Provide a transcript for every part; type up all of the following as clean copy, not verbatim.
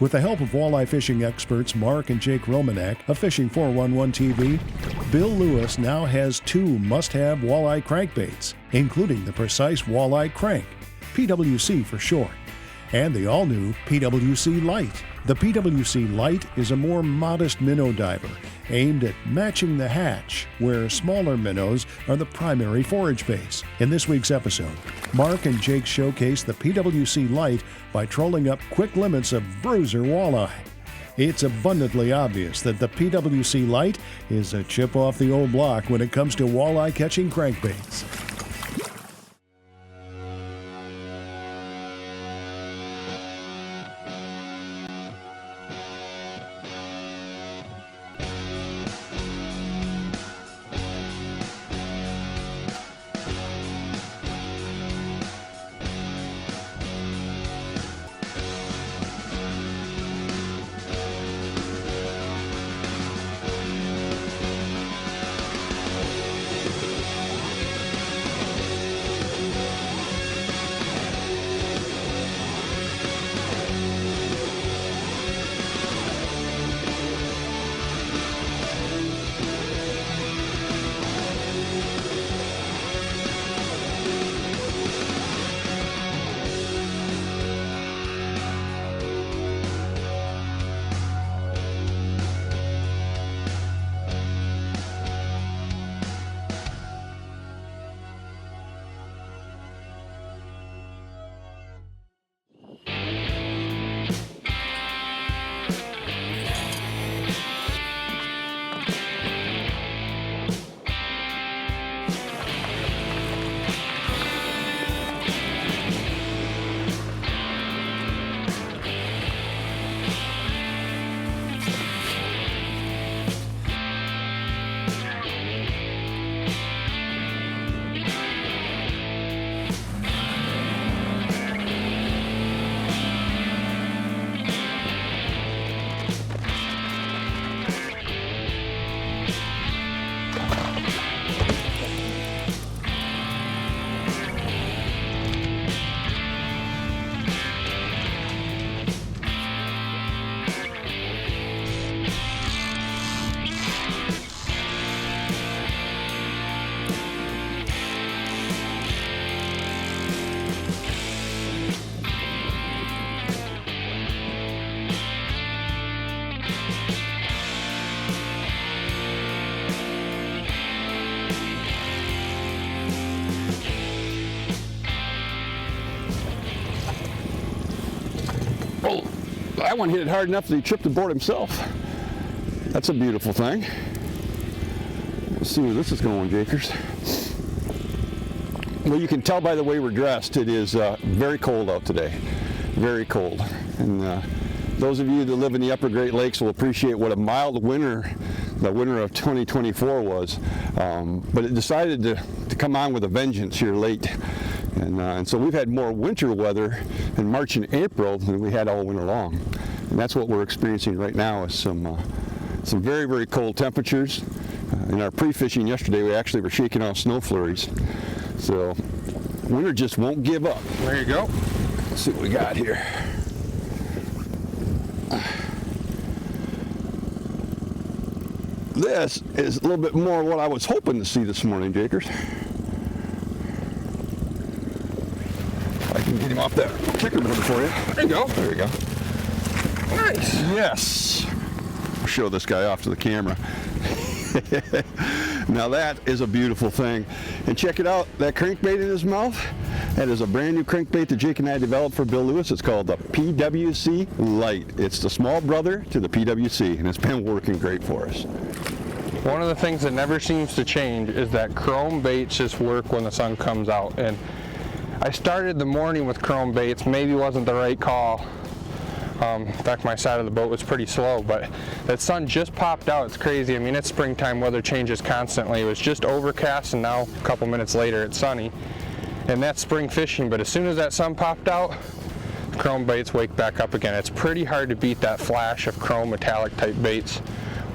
With the help of walleye fishing experts Mark and Jake Romanack of Fishing 411 TV, Bill Lewis now has 2 must-have walleye crankbaits, including the Precise Walleye Crank, PWC for short, and the all-new PWC Lite. The PWC Lite is a more modest minnow diver aimed at matching the hatch, where smaller minnows are the primary forage base. In this week's episode, Mark and Jake showcase the PWC Lite by trolling up quick limits of bruiser walleye. It's abundantly obvious that the PWC Lite is a chip off the old block when it comes to walleye catching crankbaits. Oh, that one hit it hard enough that he tripped the board himself. That's a beautiful thing. Let's see where this is going, Jakers. Well, you can tell by the way we're dressed, it is very cold out today. Very cold. And those of you that live in the upper Great Lakes will appreciate what a mild winter the winter of 2024 was. But it decided to come on with a vengeance here late. And so we've had more winter weather in March and April than we had all winter long. And that's what we're experiencing right now is some very, very cold temperatures. In our pre-fishing yesterday, we actually were shaking off snow flurries. So winter just won't give up. There you go. Let's see what we got here. This is a little bit more what I was hoping to see this morning, Jakers. I can get him off that kicker motor for you. There you go. There you go. Nice. Yes. I'll show this guy off to the camera. Now that is a beautiful thing. And check it out, that crankbait in his mouth, that is a brand new crankbait that Jake and I developed for Bill Lewis. It's called the PWC Lite. It's the small brother to the PWC, and it's been working great for us. One of the things that never seems to change is that chrome baits just work when the sun comes out. And I started the morning with chrome baits, maybe wasn't the right call. In fact, my side of the boat was pretty slow, but that sun just popped out. It's crazy. I mean, it's springtime, weather changes constantly. It was just overcast, and now a couple minutes later it's sunny. And that's spring fishing, but as soon as that sun popped out, chrome baits wake back up again. It's pretty hard to beat that flash of chrome metallic type baits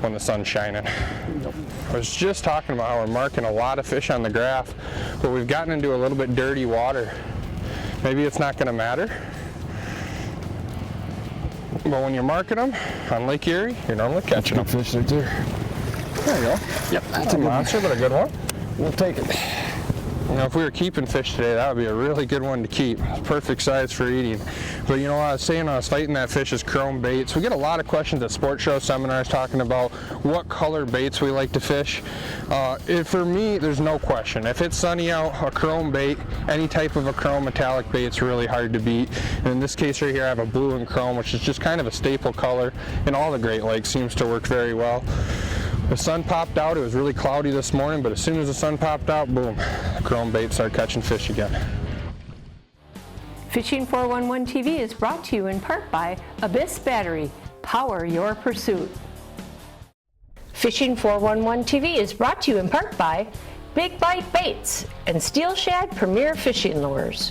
when the sun's shining. I was just talking about how we're marking a lot of fish on the graph, but we've gotten into a little bit dirty water. Maybe it's not going to matter. But when you're marking them on Lake Erie, you're normally catching them. Fish right there. There you go. Yep, that's a monster, but a good one. We'll take it. You know, if we were keeping fish today, that would be a really good one to keep. Perfect size for eating. But you know, I was saying I was fighting that fish is chrome baits. We get a lot of questions at sports show seminars talking about what color baits we like to fish. For me, there's no question. If it's sunny out, a chrome bait, any type of a chrome metallic bait, it's really hard to beat. And in this case right here, I have a blue and chrome, which is just kind of a staple color in all the Great Lakes. Seems to work very well. The sun popped out. It was really cloudy this morning, but as soon as the sun popped out, boom, chrome bait started catching fish again. Fishing 411 TV is brought to you in part by Abyss Battery. Power your pursuit. Fishing 411 TV is brought to you in part by Big Bite Baits and Steel Shad Premier Fishing Lures.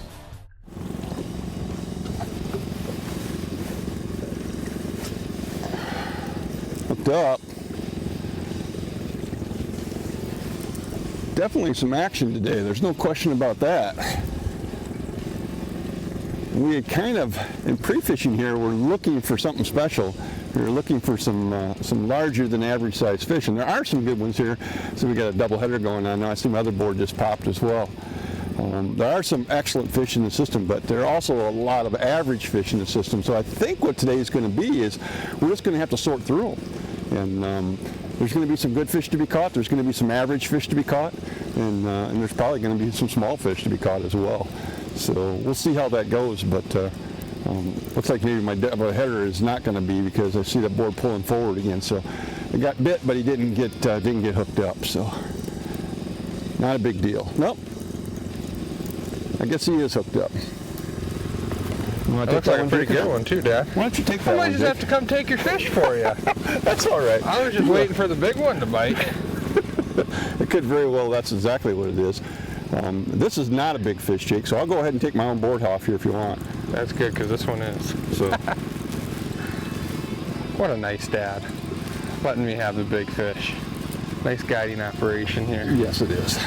Hooked up. Definitely some action today. There's no question about that. We had kind of, in pre-fishing here, we're looking for something special. We're looking for some larger than average size fish, and there are some good ones here. So we got a double header going on now. I see my other board just popped as well. There are some excellent fish in the system, but there are also a lot of average fish in the system. So I think what today is going to be is we're just going to have to sort through them. And there's going to be some good fish to be caught. There's going to be some average fish to be caught, and there's probably going to be some small fish to be caught as well. So we'll see how that goes. But looks like maybe my double header is not going to be, because I see that board pulling forward again. So it got bit, but he didn't get hooked up. So not a big deal. Nope. I guess he is hooked up. That looks like a pretty good one too, Dad. Why don't you take that one? I might just have to come take your fish for you. That's all right. I was just waiting for the big one to bite. It could very well, that's exactly what it is. This is not a big fish, Jake, so I'll go ahead and take my own board off here if you want. That's good, because this one is. So. What a nice dad. Letting me have the big fish. Nice guiding operation here. Yes, it is.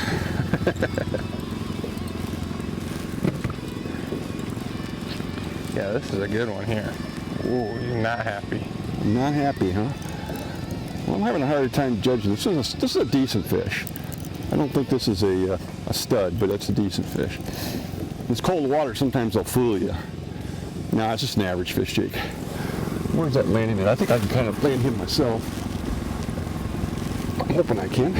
Yeah, this is a good one here. Ooh, you're not happy. Not happy, huh? Well, I'm having a harder time judging. This is a decent fish. I don't think this is a stud, but it's a decent fish. This cold water, sometimes they'll fool you. No, it's just an average fish, Jake. Where's that landing at? I think I can kind of land him myself. I'm hoping I can.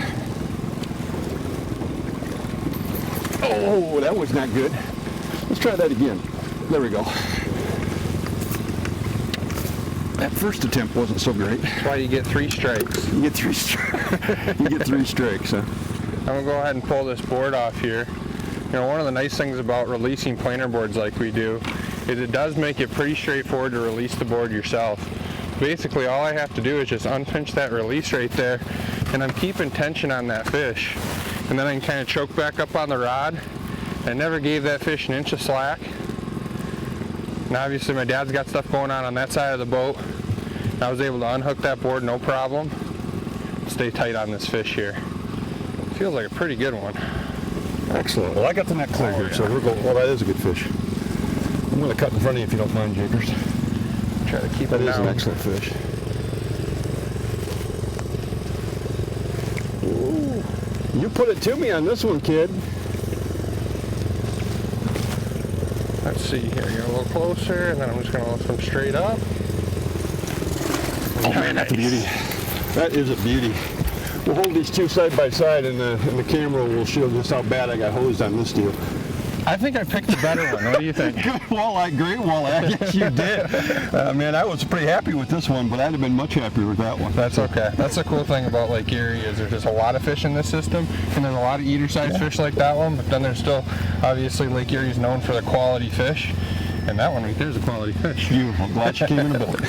Oh, that was not good. Let's try that again. There we go. That first attempt wasn't so great. That's why you get 3 strikes. You get 3 strikes. You get 3 strikes, huh? I'm gonna go ahead and pull this board off here. You know, one of the nice things about releasing planer boards like we do is it does make it pretty straightforward to release the board yourself. Basically, all I have to do is just unpinch that release right there, and I'm keeping tension on that fish. And then I can kind of choke back up on the rod. I never gave that fish an inch of slack. And obviously my dad's got stuff going on that side of the boat. I was able to unhook that board no problem. Stay tight on this fish here. Feels like a pretty good one. Excellent. Well, I got the net clear here, so we're going. Well, that is a good fish. I'm going to cut in front of you if you don't mind, Jakers. Try to keep that it down. That is an excellent fish. Ooh. You put it to me on this one, kid. Let's see here, get a little closer, and then I'm just going to lift them straight up. Oh man, that's a beauty. That is a beauty. We'll hold these two side by side, and the camera will show just how bad I got hosed on this deal. I think I picked the better one. What do you think? Good walleye, great walleye. Yes, you did. Man, I was pretty happy with this one, but I'd have been much happier with that one. That's okay. That's the cool thing about Lake Erie is there's just a lot of fish in this system, and there's a lot of eater-sized fish like that one, but then there's still, obviously, Lake Erie is known for the quality fish, and that one right there is a quality fish. Beautiful. Glad you came in the boat.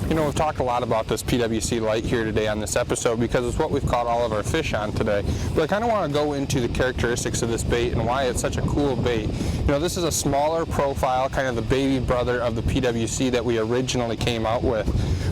You know, we've talked a lot about this PWC Lite here today on this episode because it's what we've caught all of our fish on today. But I kind of want to go into the characteristics of this bait and why it's such a cool bait. You know, this is a smaller profile, kind of the baby brother of the PWC that we originally came out with.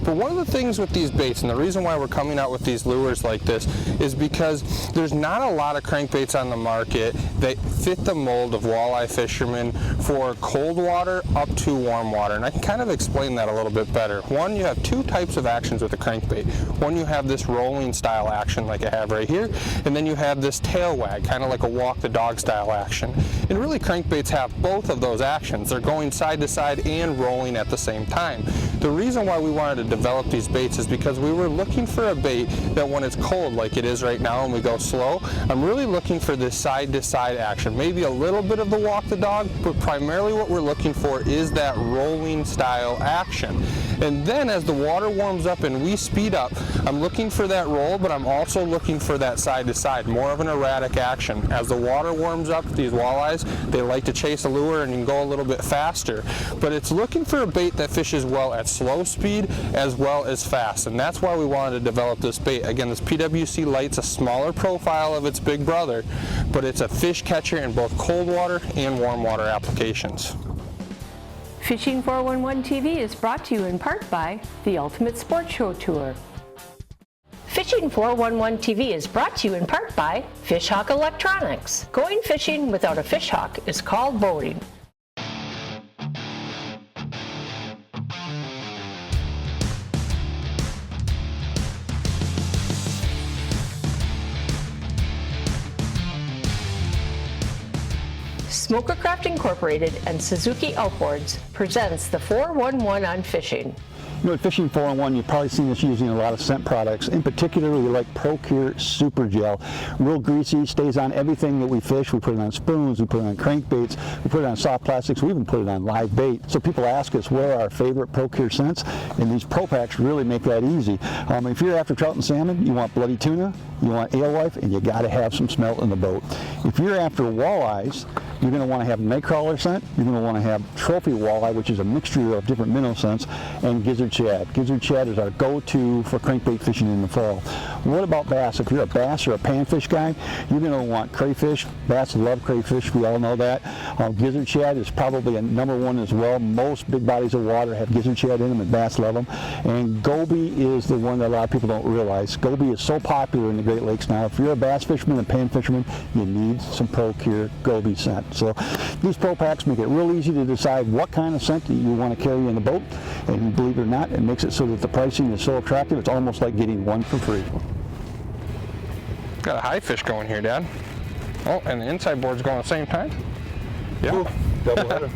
But one of the things with these baits, and the reason why we're coming out with these lures like this, is because there's not a lot of crankbaits on the market that fit the mold of walleye fishermen for cold water up to warm water. And I can kind of explain that a little bit better. One, you have two types of actions with a crankbait. One, you have this rolling style action like I have right here, and then you have this tail wag, kind of like a walk the dog style action. And really crankbaits have both of those actions. They're going side to side and rolling at the same time. The reason why we wanted to develop these baits is because we were looking for a bait that when it's cold like it is right now and we go slow, I'm really looking for this side to side action. Maybe a little bit of the walk the dog, but primarily what we're looking for is that rolling style action. And then as the water warms up and we speed up, I'm looking for that roll, but I'm also looking for that side to side, more of an erratic action. As the water warms up, these walleyes, they like to chase a lure and you can go a little bit faster. But it's looking for a bait that fishes well at slow speed as well as fast. And that's why we wanted to develop this bait. Again, this PWC Lite's a smaller profile of its big brother, but it's a fish catcher in both cold water and warm water applications. Fishing 411 TV is brought to you in part by the Ultimate Sports Show Tour. Fishing 411 TV is brought to you in part by Fish Hawk Electronics. Going fishing without a fish hawk is called boating. Smokercraft Incorporated and Suzuki Outboards presents the 411 on fishing. You know, at Fishing 411, you've probably seen us using a lot of scent products. In particular, we like ProCure Super Gel. Real greasy, stays on everything that we fish. We put it on spoons, we put it on crankbaits, we put it on soft plastics, we even put it on live bait. So people ask us what are our favorite ProCure scents, and these Pro Packs really make that easy. If you're after trout and salmon, you want bloody tuna, you want alewife, and you got to have some smelt in the boat. If you're after walleyes, you're going to want to have nightcrawler scent, you're going to want to have trophy walleye, which is a mixture of different minnow scents, and gizzard shad. Gizzard shad is our go-to for crankbait fishing in the fall. What about bass? If you're a bass or a panfish guy, you're going to want crayfish. Bass love crayfish, we all know that. Gizzard shad is probably a #1 as well. Most big bodies of water have gizzard shad in them, and bass love them. And goby is the one that a lot of people don't realize. Goby is so popular in the Great Lakes now. If you're a bass fisherman and pan fisherman, you need some ProCure goby scent. So these Pro Packs make it real easy to decide what kind of scent that you want to carry in the boat, and believe it or not, it makes it so that the pricing is so attractive, it's almost like getting one for free. Got a high fish going here, Dad. Oh, and the inside board's going at the same time. Yeah. Ooh, double header.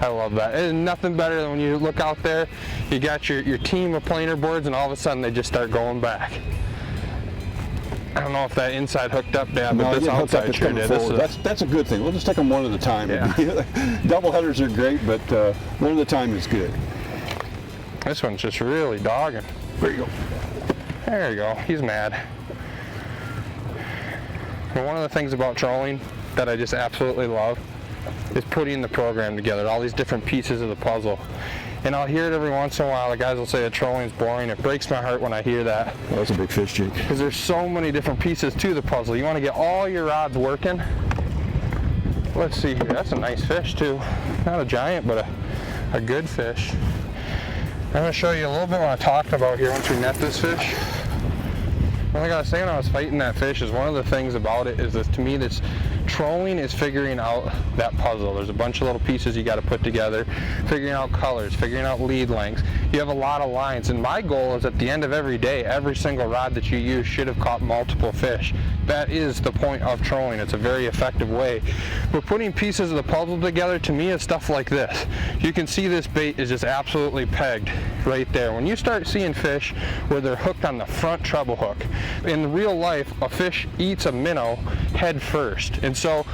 I love that. There's nothing better than when you look out there, you got your team of planer boards, and all of a sudden they just start going back. I don't know if that inside hooked up, Dad, but this outside sure did. That's a good thing. We'll just take them one at a time. Yeah. Double headers are great, but one at a time is good. This one's just really dogging. There you go. There you go. He's mad. But one of the things about trolling that I just absolutely love is putting the program together, all these different pieces of the puzzle. And I'll hear it every once in a while. The guys will say that trolling's boring. It breaks my heart when I hear that. Well, that's a big fish, Jake. Because there's so many different pieces to the puzzle. You want to get all your rods working. Let's see here. That's a nice fish too. Not a giant, but a good fish. I'm going to show you a little bit what I talked about here once we net this fish. What I got to say when I was fighting that fish is one of the things about it is that to me this trolling is figuring out that puzzle. There's a bunch of little pieces you got to put together, figuring out colors, figuring out lead lengths. You have a lot of lines, and my goal is at the end of every day, every single rod that you use should have caught multiple fish. That is the point of trolling. It's a very effective way. But putting pieces of the puzzle together to me is stuff like this. You can see this bait is just absolutely pegged right there. When you start seeing fish where they're hooked on the front treble hook, in real life a fish eats a minnow head first. And so,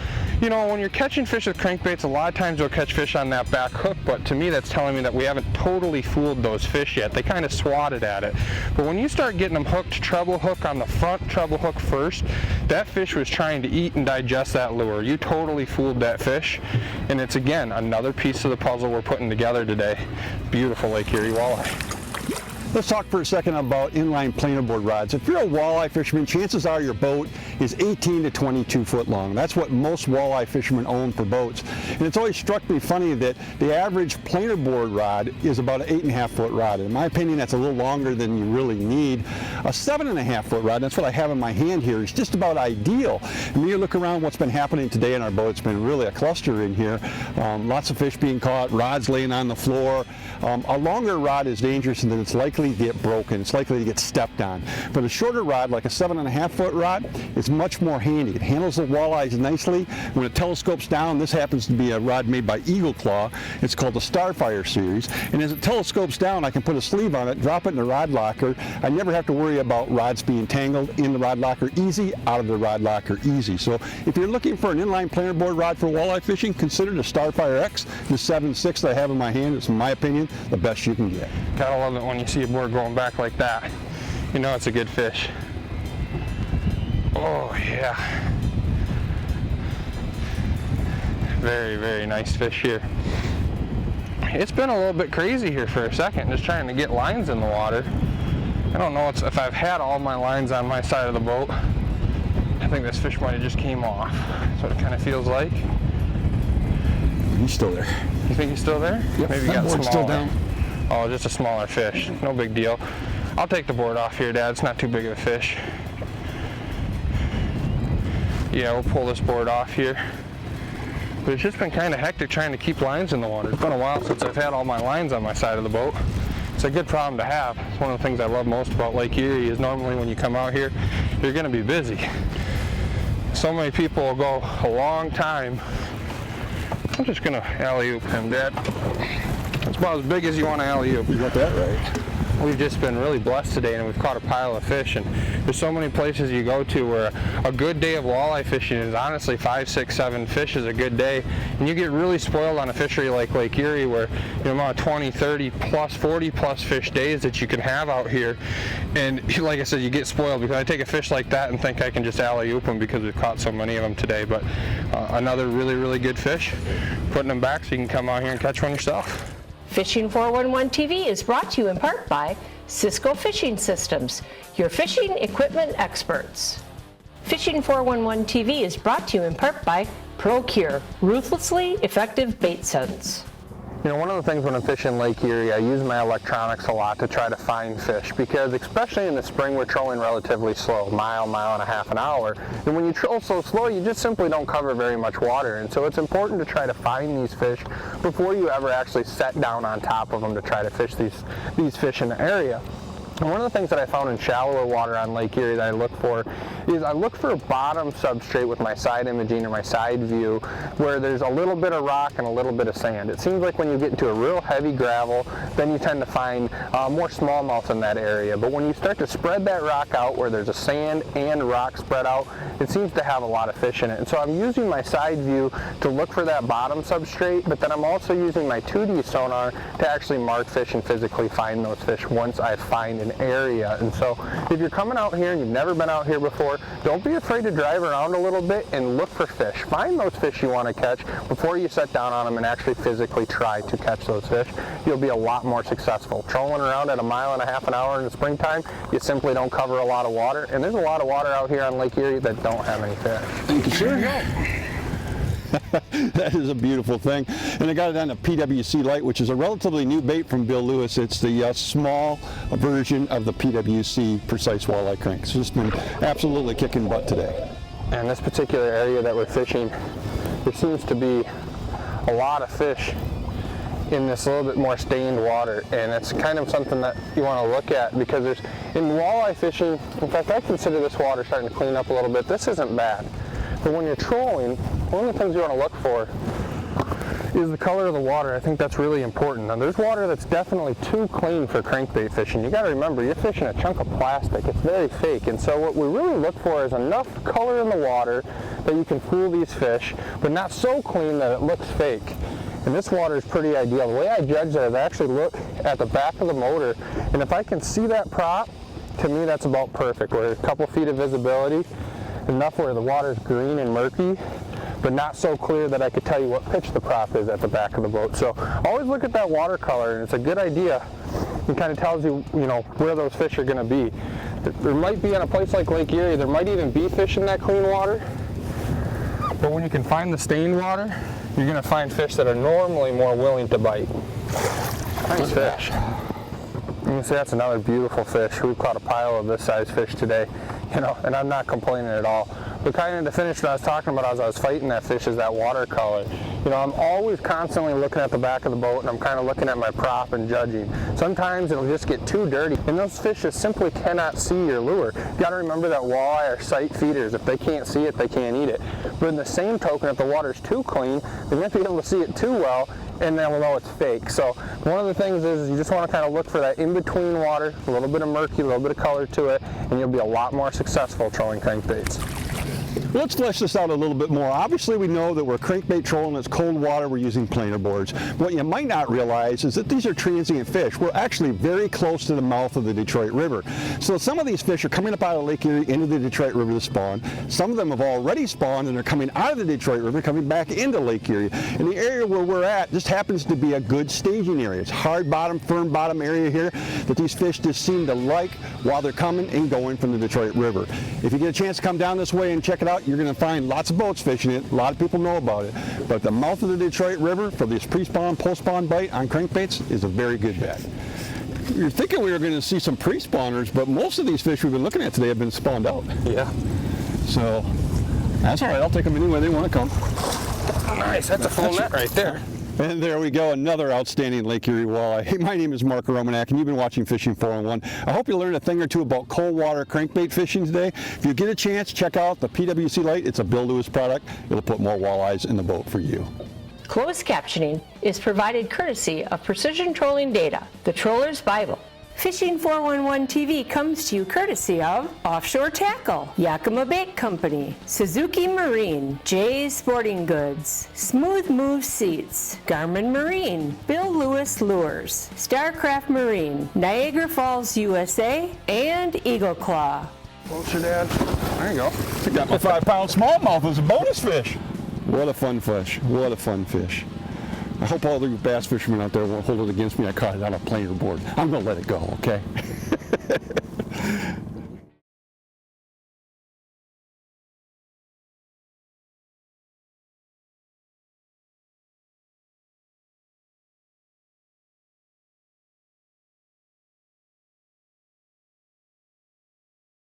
you know, when you're catching fish with crankbaits, a lot of times you'll catch fish on that back hook, but to me that's telling me that we haven't totally fooled those fish yet. They kind of swatted at it. But when you start getting them hooked treble hook on the front treble hook first, that fish was trying to eat and digest that lure. You totally fooled that fish. And it's, again, another piece of the puzzle we're putting together today. Beautiful Lake Erie walleye. Let's talk for a second about inline planer board rods. If you're a walleye fisherman, chances are your boat is 18 to 22 foot long. That's what most walleye fishermen own for boats. And it's always struck me funny that the average planer board rod is about an 8.5 foot rod. In my opinion, that's a little longer than you really need. A 7.5 foot rod, that's what I have in my hand here, is just about ideal. And when you look around what's been happening today in our boat, it's been really a cluster in here. Lots of fish being caught, rods laying on the floor. A longer rod is dangerous and then it's likely to get broken. It's likely to get stepped on. But a shorter rod, like a 7.5 foot rod, is much more handy. It handles the walleyes nicely. When it telescopes down, this happens to be a rod made by Eagle Claw. It's called the Starfire series. And as it telescopes down, I can put a sleeve on it, drop it in the rod locker. I never have to worry about rods being tangled in the rod locker easy, out of the rod locker easy. So if you're looking for an inline planer board rod for walleye fishing, consider the Starfire X. The 7.6 that I have in my hand is, in my opinion, the best you can get. Gotta love it when you see a board going back like that. You know it's a good fish. Oh yeah. Very, very nice fish here. It's been a little bit crazy here for a second, just trying to get lines in the water. I don't know if I've had all my lines on my side of the boat. I think this fish might have just came off. That's what it kind of feels like. He's still there. You think he's still there? Yep. Maybe That got board's smaller. still down. Oh, just a smaller fish. No big deal. I'll take the board off here, Dad. It's not too big of a fish. Yeah, we'll pull this board off here. But it's just been kind of hectic trying to keep lines in the water. It's been a while since I've had all my lines on my side of the boat. It's a good problem to have. It's one of the things I love most about Lake Erie is normally when you come out here, you're going to be busy. So many people will go a long time. I'm just going to alley-oop him, Dad. It's about as big as you want to alley-oop. You got that right. We've just been really blessed today and we've caught a pile of fish, and there's so many places you go to where a good day of walleye fishing is honestly 5, 6, 7 fish is a good day, and you get really spoiled on a fishery like Lake Erie where you know about 20, 30 plus, 40 plus fish days that you can have out here, and like I said, you get spoiled because I take a fish like that and think I can just alley-oop them because we've caught so many of them today. But another really, really good fish, putting them back so you can come out here and catch one yourself. Fishing 411 TV is brought to you in part by Cisco Fishing Systems, your fishing equipment experts. Fishing 411 TV is brought to you in part by ProCure, ruthlessly effective bait scents. You know, one of the things when I'm fishing Lake Erie, I use my electronics a lot to try to find fish because especially in the spring we're trolling relatively slow, mile and a half an hour. And when you troll so slow, you just simply don't cover very much water. And so it's important to try to find these fish before you ever actually set down on top of them to try to fish these fish in the area. And one of the things that I found in shallower water on Lake Erie that I look for is I look for a bottom substrate with my side imaging or my side view where there's a little bit of rock and a little bit of sand. It seems like when you get into a real heavy gravel, then you tend to find more smallmouth in that area. But when you start to spread that rock out where there's a sand and rock spread out, it seems to have a lot of fish in it. And so I'm using my side view to look for that bottom substrate, but then I'm also using my 2D sonar to actually mark fish and physically find those fish once I find an area. And so if you're coming out here and you've never been out here before, don't be afraid to drive around a little bit and look for fish. Find those fish you want to catch before you set down on them and actually physically try to catch those fish. You'll be a lot more successful. Trolling around at a mile and a half an hour in the springtime, you simply don't cover a lot of water, and there's a lot of water out here on Lake Erie that don't have any fish. Thank you, sir. That is a beautiful thing. And I got it on a PWC Lite, which is a relatively new bait from Bill Lewis. It's the small version of the PWC Precise Walleye Crank. It's just been absolutely kicking butt today. And this particular area that we're fishing, there seems to be a lot of fish in this little bit more stained water, and it's kind of something that you want to look at because there's, in walleye fishing, in fact I consider this water starting to clean up a little bit. This isn't bad. But when you're trolling, one of the things you want to look for is the color of the water. I think that's really important. Now there's water that's definitely too clean for crankbait fishing. You got to remember, you're fishing a chunk of plastic. It's very fake. And so what we really look for is enough color in the water that you can fool these fish, but not so clean that it looks fake. And this water is pretty ideal. The way I judge that is I actually look at the back of the motor, and if I can see that prop, to me that's about perfect. Where a couple feet of visibility, enough where the water's green and murky, but not so clear that I could tell you what pitch the prop is at the back of the boat. So always look at that watercolor, and it's a good idea It kind of tells you, where those fish are going to be. There might be on a place like Lake Erie, there might even be fish in that clean water. But when you can find the stained water, you're going to find fish that are normally more willing to bite. Nice fish. You can see that's another beautiful fish. We've caught a pile of this size fish today, and I'm not complaining at all. But kind of to finish what I was talking about as I was fighting that fish is that watercolor. I'm always constantly looking at the back of the boat, and I'm kind of looking at my prop and judging. Sometimes it'll just get too dirty, and those fish just simply cannot see your lure. You got to remember that walleye are sight feeders. If they can't see it, they can't eat it. But in the same token, if the water's too clean, they might be able to see it too well, and then we'll know it's fake. So one of the things is you just want to kind of look for that in-between water, a little bit of murky, a little bit of color to it, and you'll be a lot more successful trolling crankbaits. Let's flesh this out a little bit more. Obviously, we know that we're crankbait trolling, it's cold water, we're using planer boards. What you might not realize is that these are transient fish. We're actually very close to the mouth of the Detroit River. So some of these fish are coming up out of Lake Erie into the Detroit River to spawn. Some of them have already spawned and are coming out of the Detroit River, coming back into Lake Erie. And the area where we're at just happens to be a good staging area. It's hard bottom, firm bottom area here that these fish just seem to like while they're coming and going from the Detroit River. If you get a chance to come down this way and check it out, you're going to find lots of boats fishing it. A lot of people know about it. But the mouth of the Detroit River for this pre-spawn, post-spawn bite on crankbaits is a very good bet. You're thinking we were going to see some pre-spawners, but most of these fish we've been looking at today have been spawned out. Yeah. So that's all right. I'll take them anywhere they want to come. Nice. That's a full net right there. And there we go, another outstanding Lake Erie walleye. Hey, my name is Mark Romanack, and you've been watching Fishing 411. I hope you learned a thing or two about cold water crankbait fishing today. If you get a chance, check out the PWC Lite. It's a Bill Lewis product. It'll put more walleyes in the boat for you. Closed captioning is provided courtesy of Precision Trolling Data, the Troller's Bible. Fishing 411 TV comes to you courtesy of Offshore Tackle, Yakima Bait Company, Suzuki Marine, Jay's Sporting Goods, Smooth Move Seats, Garmin Marine, Bill Lewis Lures, Starcraft Marine, Niagara Falls, USA, and Eagle Claw. Closer, Dad. There you go. I got my 5-pound smallmouth as a bonus fish. What a fun fish. What a fun fish. I hope all the bass fishermen out there won't hold it against me. I caught it on a planer board. I'm going to let it go, okay?